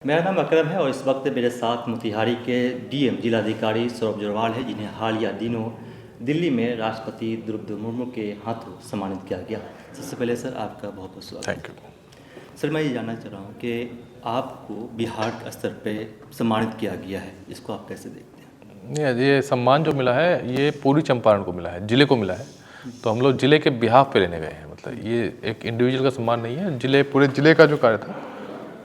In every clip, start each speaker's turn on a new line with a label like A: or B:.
A: मेरा नाम अकरम है और इस वक्त मेरे साथ मोतिहारी के डीएम जिलाधिकारी सौरभ जोरवाल है, जिन्हें हालिया दिनों दिल्ली में राष्ट्रपति द्रौपदी मुर्मू के हाथों सम्मानित किया गया। सबसे पहले सर आपका बहुत बहुत स्वागत।
B: Thank you.
A: सर मैं ये जानना चाह रहा हूँ कि आपको बिहार के स्तर पे सम्मानित किया गया है, इसको आप कैसे देखते हैं?
B: ये सम्मान जो मिला है ये पूरी चंपारण को मिला है, जिले को मिला है। तो हम लोग जिले के बिहाफ पे लेने गए हैं, मतलब ये एक इंडिविजुअल का सम्मान नहीं है, पूरे जिले का जो कार्य था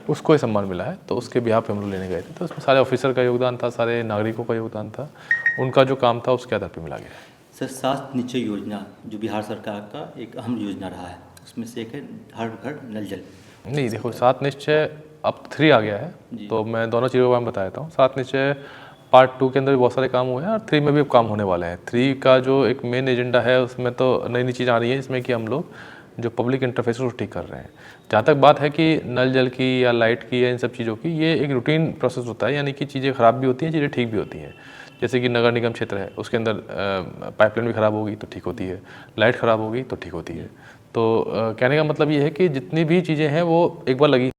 B: उसको ही सम्मान मिला है। तो उसके बिहाफ पे हम लोग लेने गए थे, तो उसमें सारे ऑफिसर का योगदान था, सारे नागरिकों का योगदान था, उनका जो काम था उसके आधार पर मिला गया।
A: सर 7 निश्चय योजना जो बिहार सरकार का एक अहम योजना रहा है, उसमें से एक है हर घर नल जल।
B: नहीं देखो, 7 निश्चय अब 3 आ गया है, तो मैं दोनों चीज़ों के बारे में बता देता हूँ। 7 निश्चय पार्ट 2 के अंदर भी बहुत सारे काम हुए हैं और 3 में भी काम होने वाले हैं। 3 का जो एक मेन एजेंडा है उसमें तो नई नई चीज़ आ रही है, जिसमें कि हम लोग जो पब्लिक इंटरफेस को ठीक कर रहे हैं। जहाँ तक बात है कि नल जल की या लाइट की या इन सब चीज़ों की, ये एक रूटीन प्रोसेस होता है, यानी कि चीज़ें ख़राब भी होती हैं, चीज़ें ठीक भी होती हैं। जैसे कि नगर निगम क्षेत्र है, उसके अंदर पाइपलाइन भी ख़राब होगी तो ठीक होती है, लाइट ख़राब होगी तो ठीक होती है। तो कहने का मतलब ये है कि जितनी भी चीज़ें हैं वो एक बार लगी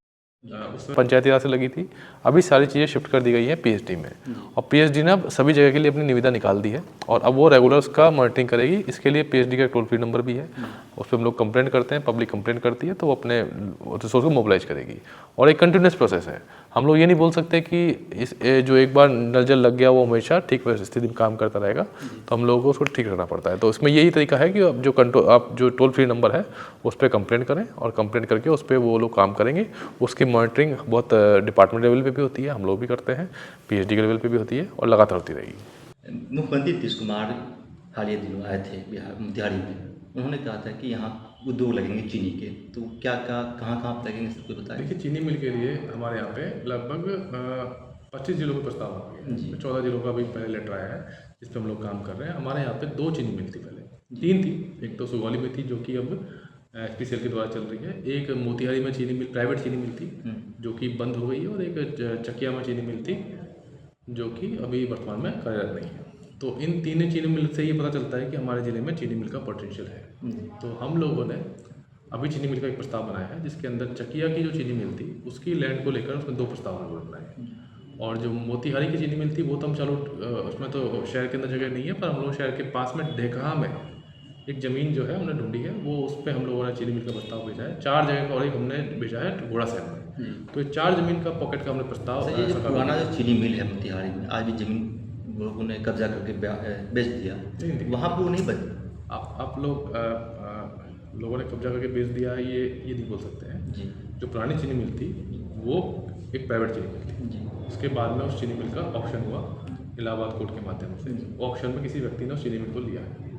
B: उसमें पंचायती राज से लगी थी, अभी सारी चीज़ें शिफ्ट कर दी गई हैं पीएचडी में, और पीएचडी ने अब सभी जगह के लिए अपनी निविदा निकाल दी है और अब वो रेगुलर उसका मॉनिटरिंग करेगी। इसके लिए पीएचडी का टोल फ्री नंबर भी है, उस पर हम लोग कंप्लेंट करते हैं, पब्लिक कंप्लेंट करती है तो वो अपने रिसोर्स को मोबिलाइज करेगी और एक कंटिन्यूस प्रोसेस है। हम लोग ये नहीं बोल सकते कि इस जो एक बार नल जल लग गया वो हमेशा ठीक स्थिति में काम करता रहेगा, तो हम लोगों को उसको ठीक रखना पड़ता है। तो इसमें यही तरीका है कि आप जो टोल फ्री नंबर है उस पर कंप्लेंट करें और कंप्लेंट करके उस पर वो लोग काम करेंगे। उसकी मॉनिटरिंग बहुत डिपार्टमेंट लेवल पे भी होती है, हम लोग भी करते हैं, पीएचडी के लेवल पे भी होती है और लगातार होती रहेगी।
A: मुख्यमंत्री नीतीश कुमार हालिया दिनों आए थे बिहार मोतिहारी में, उन्होंने कहा था कि यहाँ उद्योग लगेंगे चीनी के, तो क्या क्या कहाँ कहाँ पर लगेंगे सबको बताएं।
B: देखिए, चीनी मिल के लिए हमारे यहाँ पे लगभग 25 जिलों में प्रस्ताव आ गए, 14 जिलों का भी पहले लेटर आया है जिस पर हम लोग काम कर रहे हैं। हमारे यहाँ पे 2 चीनी मिल थी, पहले 3 थी। एक तो सुगौली में थी जो कि अब एचपीसीएल के द्वारा चल रही है, एक मोतिहारी में चीनी मिल, प्राइवेट चीनी मिल थी जो कि बंद हो गई है, और एक चकिया में चीनी मिल थी जो कि अभी वर्तमान में कार्यरत नहीं है। तो इन 3 चीनी मिल से ये पता चलता है कि हमारे ज़िले में चीनी मिल का पोटेंशियल है। तो हम लोगों ने अभी चीनी मिल का एक प्रस्ताव बनाया है, जिसके अंदर चकिया की जो चीनी मिल थी उसकी लैंड को लेकर उसमें 2 प्रस्ताव हम लोग बनाए, और जो मोतिहारी की चीनी मिल थी वो तो हम चलो उसमें तो शहर के अंदर जगह नहीं है, पर हम लोग शहर के पास में ढेकहा में एक ज़मीन जो है हमने ढूंढी है, वो उस पर हम लोगों ने चीनी मिल का प्रस्ताव भेजा है। 4 जगह का, और एक हमने भेजा है घोड़ा शहर में। तो 4 ज़मीन का पॉकेट का हमने प्रस्ताव।
A: ये जो पुराना जो चीनी मिल है मोतिहारी में, आज भी ज़मीन लोगों ने कब्जा करके बेच दिया, वहाँ पर वो नहीं बच।
B: आप लोगों ने कब्जा करके बेच दिया है, ये नहीं बोल सकते हैं जी। जो पुरानी चीनी मिल थी वो एक प्राइवेट चीनी मिल थी जी। उसके बाद में उस चीनी मिल का ऑक्शन हुआ इलाहाबाद कोर्ट के माध्यम से, ऑक्शन में किसी व्यक्ति ने उस चीनी मिल को लिया है,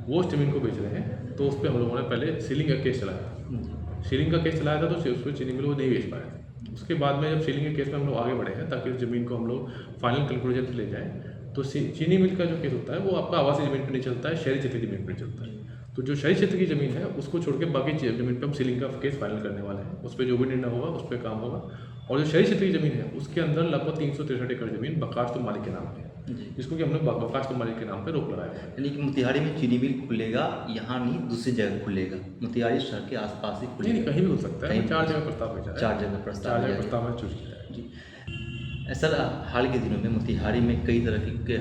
B: वो उस ज़मीन को बेच रहे हैं। तो उस पर हम लोगों ने पहले सीलिंग का केस चलाया था, सीलिंग का केस चलाया था, तो उस पर चीनी मिल को नहीं बेच पाए थे। उसके बाद में जब सीलिंग के केस में हम लोग आगे बढ़े हैं ताकि उस ज़मीन को हम लोग फाइनल कंक्लूजन पर ले जाएँ, तो चीनी मिल का जो केस होता है वो आपका आवासीय ज़मीन पर नहीं चलता है, शहरी क्षेत्र की ज़मीन पर चलता है। तो जो शहरी क्षेत्र की ज़मीन है उसको छोड़ के बाकी ज़मीन पे हम सीलिंग का केस फाइनल करने वाले हैं, उस पर जो भी निर्णय होगा उस पर काम होगा। और जो शहरी क्षेत्र की ज़मीन है उसके अंदर लगभग 363 एकड़ ज़मीन बकाश तो मालिक के नाम पे है, जिसको कि हमने बकाश तो मालिक के नाम पे रोक लगाया है।
A: यानी कि मोतिहारी में चीनी मिल खुलेगा, यहाँ नहीं दूसरी जगह खुलेगा, मोतिहारी शहर के आसपास ही खुलेगा?
B: नहीं, कहीं भी हो सकता है। 4 जगह प्रस्ताव भेजा है,
A: 4 जगह प्रस्ताव
B: में चूज किया है
A: जी। सर हाल के दिनों में मोतिहारी में कई तरह की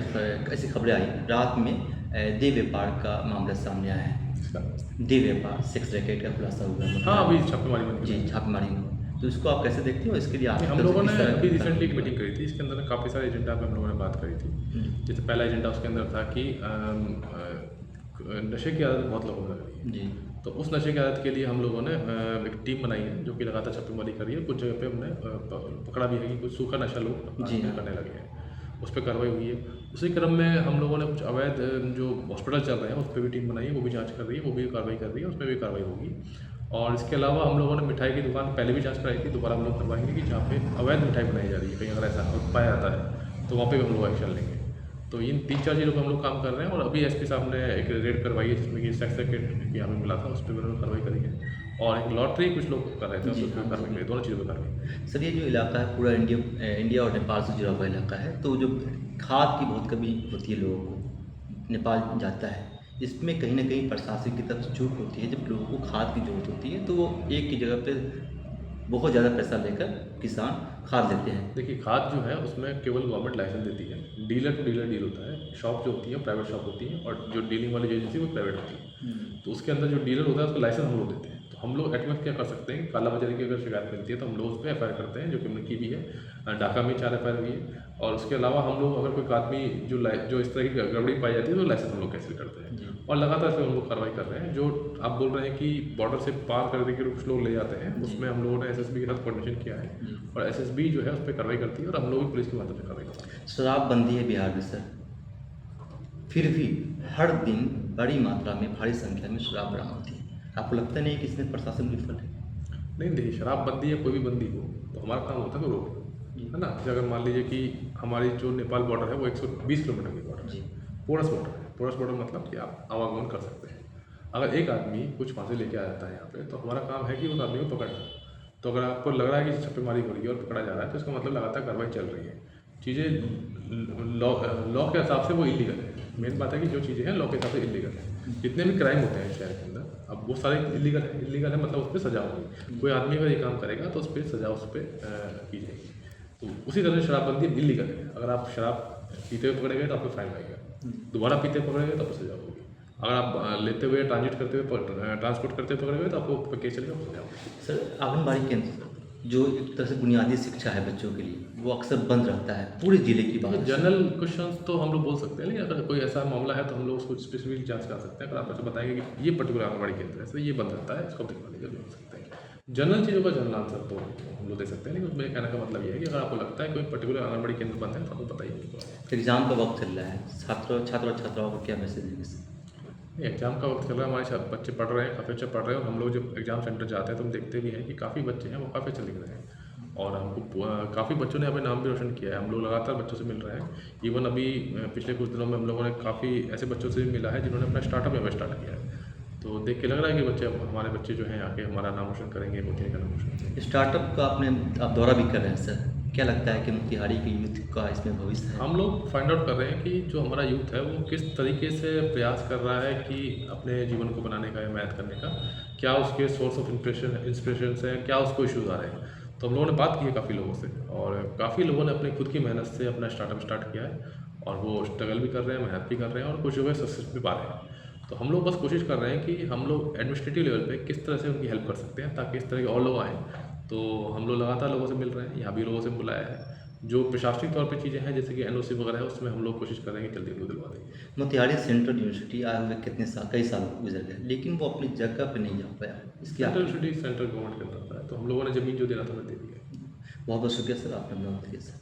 A: ऐसी खबरें आई, रात में देह व्यापार का मामला सामने आया है, देह व्यापार सेक्स रैकेट का खुलासा हुआ है।
B: हाँ, अभी छापेमारी में
A: जी, छापेमारी में, तो इसको आप कैसे देखते हो? इसके लिए
B: हम लोगों ने अभी रिसेंटली एक मीटिंग करी थी, इसके अंदर काफ़ी सारे एजेंडा पे हम लोगों ने बात करी थी। जैसे पहला एजेंडा उसके अंदर था कि नशे की आदत बहुत लोगों को लग रही है जी, तो उस नशे की आदत के लिए हम लोगों ने एक टीम बनाई है जो कि लगातार छापेमारी करी है। कुछ जगह पे हमने पकड़ा भी है कि कुछ सूखा नशा लोग करने लगे हैं, उस पर कार्रवाई हुई है। उसी क्रम में हम लोगों ने कुछ अवैध जो हॉस्पिटल चल रहे हैं उस पर भी टीम बनाई है, वो भी जांच कर रही है, वो भी कार्रवाई कर रही है, उस पर भी कार्रवाई होगी। और इसके अलावा हम लोगों ने मिठाई की दुकान पहले भी जांच कराई थी, दोबारा हम लोग करवाएंगे कि जहाँ पे अवैध मिठाई बनाई जा रही है, कहीं अगर ऐसा पाया जाता है तो वहाँ पे भी हम लोग एक्शन लेंगे। तो इन 3-4 चीज़ों पर हम लोग काम कर रहे हैं, और अभी एसपी साहब ने एक रेड करवाई है जिसमें कि सेक्स रैकेट की हमें मिला था, उस पर भी हम लोग कार्रवाई करेंगे, और एक लॉटरी कुछ लोग कर रहे थे उस पर कार्रवाई करेंगे, दोनों चीज़ों पर कार्रवाई।
A: सर ये जो इलाका है पूरा इंडिया और नेपाल से जुड़ा हुआ इलाका है, तो जो खाद की बहुत कमी होती है लोगों को, नेपाल जाता है, इसमें कहीं ना कहीं प्रशासन की तरफ से चूक होती है। जब लोगों को खाद की जरूरत होती है तो वो एक की जगह पे बहुत ज़्यादा पैसा लेकर किसान खाद लेते हैं।
B: देखिए खाद जो है उसमें केवल गवर्नमेंट लाइसेंस देती है, डीलर टू डीलर डील होता है। शॉप जो होती है प्राइवेट शॉप होती है और जो डीलिंग वाली जो एजेंसी वो प्राइवेट होती है। तो उसके अंदर जो डीलर होता है उसका लाइसेंस हम लोग देते हैं। तो हम लोग एटमैक्स क्या कर सकते हैं कि काला बाजारी की अगर शिकायत मिलती है तो हम लोग उस पर एफ करते हैं, जो कि हमने की भी है। डाका में 4 एफ हुई है। और उसके अलावा हम लोग अगर कोई आदमी जो इस तरह की गड़बड़ी पाई जाती है तो लाइसेंस हम लोग कैंसिल करते हैं और लगातार इस पर हम लोग कार्रवाई कर रहे हैं। जो आप बोल रहे हैं कि बॉर्डर से पार करने के कुछ लोग ले जाते हैं, उसमें हम लोगों ने एसएसबी के साथ कोऑर्डिनेशन किया है और एसएसबी जो है उस पर कार्रवाई करती है और हम लोग भी पुलिस के माध्यम से कार्रवाई करते हैं।
A: शराबबंदी है बिहार में सर, फिर भी हर दिन बड़ी मात्रा में भारी संख्या में शराब बरामद होती है। आपको लगता नहीं कि इसमें प्रशासन विफल है?
B: नहीं देखिए, शराबबंदी या कोई भी बंदी हो तो हमारा काम होता है तो रोक, है ना। जैसे अगर मान लीजिए कि हमारी जो नेपाल बॉर्डर है वो 120 किलोमीटर की बॉर्डर है, पोरस बॉर्डर है। पोरस बॉर्डर मतलब कि आप आवागमन कर सकते हैं। अगर एक आदमी कुछ वहाँ से लेके आ जाता है यहाँ पे, तो हमारा काम है कि उस आदमी को पकड़ना। तो अगर आपको लग रहा है कि छापेमारी हो रही है और पकड़ा जा रहा है तो इसका मतलब लगातार कार्रवाई चल रही है। चीज़ें लॉ के हिसाब से वो इलीगल है। मेन बात है कि जो चीज़ें हैं लॉ के हिसाब से इलीगल है। जितने भी क्राइम होते हैं शहर के अंदर, अब वो सारे इलीगल है मतलब उस पर सजा होगी। कोई आदमी अगर ये काम करेगा तो उस पर सजा उस पर की जाएगी। तो उसी तरह से शराबबंदी इलीगल है। अगर आप शराब पीते हुए पकड़े गए तो आपको फाइन आएगा, दोबारा पीते हुए पकड़े गए तो आपको सजा होगी। अगर आप लेते हुए ट्रांजिट करते हुए ट्रांसपोर्ट करते हुए पकड़े गए तो आपको केस चलेगा, सजा होगी।
A: सर आंगनबाड़ी केंद्र जो एक तरह से बुनियादी शिक्षा है बच्चों के लिए, वो अक्सर बंद रहता है पूरे जिले की बात है।
B: जनरल क्वेश्चंस तो हम लोग बोल सकते हैं, लेकिन अगर कोई ऐसा मामला है तो हम लोग उसको स्पेसिफिक जांच कर सकते हैं। अगर आप ऐसे बताएंगे कि ये पर्टिकुलर आंगनबाड़ी केंद्र है, ये बंद रहता है, इसको दिखवाने के लिए हो सकते हैं। जनरल चीज़ों का जनरल आंसर तो हम लोग दे सकते हैं, लेकिन मेरे कहने का मतलब ये है कि अगर आपको लगता है कोई पर्टिकुलर आंगनबाड़ी केंद्र बंद है तो आपको बताइए।
A: एग्जाम का वक्त चल रहा है, छात्र और छात्राओं को क्या मैसेज देंगे सर?
B: एग्जाम का वक्त चल रहा है, हमारे बच्चे पढ़ रहे हैं, काफ़ी अच्छा पढ़ रहे हैं। और हम लोग जब एग्जाम सेंटर जाते हैं तो हम देखते भी हैं कि काफ़ी बच्चे हैं वो काफ़ी अच्छे लिख रहे हैं और हमको काफ़ी बच्चों ने अपने नाम भी रोशन किया है। हम लोग लगातार बच्चों से मिल रहे हैं। इवन अभी पिछले कुछ दिनों में हम लोगों ने काफ़ी ऐसे बच्चों से भी मिला है जिन्होंने अपना स्टार्टअप यहाँ स्टार्ट किया है। तो देख के लग रहा है कि हमारे बच्चे जो हैं आके हमारा नाम रोशन करेंगे, मोतिहारी का नाम रोशन करेंगे।
A: स्टार्टअप का आप दौरा भी कर रहे हैं सर, क्या लगता है कि मोतिहारी के यूथ का इसमें भविष्य है?
B: हम लोग फाइंड आउट कर रहे हैं कि जो हमारा यूथ है वो किस तरीके से प्रयास कर रहा है कि अपने जीवन को बनाने का या मैथ करने का, क्या उसके सोर्स ऑफ इंस्पिरेशन है, क्या उसको इश्यूज आ रहे हैं। तो हम लोगों ने बात की है काफ़ी लोगों से और काफ़ी लोगों ने अपने खुद की मेहनत से अपना स्टार्टअप स्टार्ट किया है और वो स्ट्रगल भी कर रहे हैं, मेहनत भी कर रहे हैं और कुछ जगह सक्सेस भी पा रहे हैं। तो हम लोग बस कोशिश कर रहे हैं कि हम लोग एडमिनिस्ट्रेटिव लेवल पे किस तरह से उनकी हेल्प कर सकते हैं ताकि इस तरह के और लोग आएँ। तो हम लोग लगातार लोगों से मिल रहे हैं, यहाँ भी लोगों से बुलाया है। जो प्रशासनिक तौर पे चीज़ें हैं जैसे कि एनओसी वगैरह है उसमें हम लोग कोशिश कर रहे हैं कि जल्दी उनको दिलवा देंगे।
A: मोतिहारी सेंट्रल यूनिवर्सिटी आए हुए कई साल गुजर गए, लेकिन वो अपनी जगह पे नहीं जा पाया। इसकी
B: सेंट्रल यूनिवर्सिटी सेंट्रल गवर्नमेंट के अंदर आता है, तो हम लोगों ने ज़मीन जो देना था हमें दे दिया।
A: बहुत बहुत शुक्रिया सर, आपने अपना वक्त दिया सर।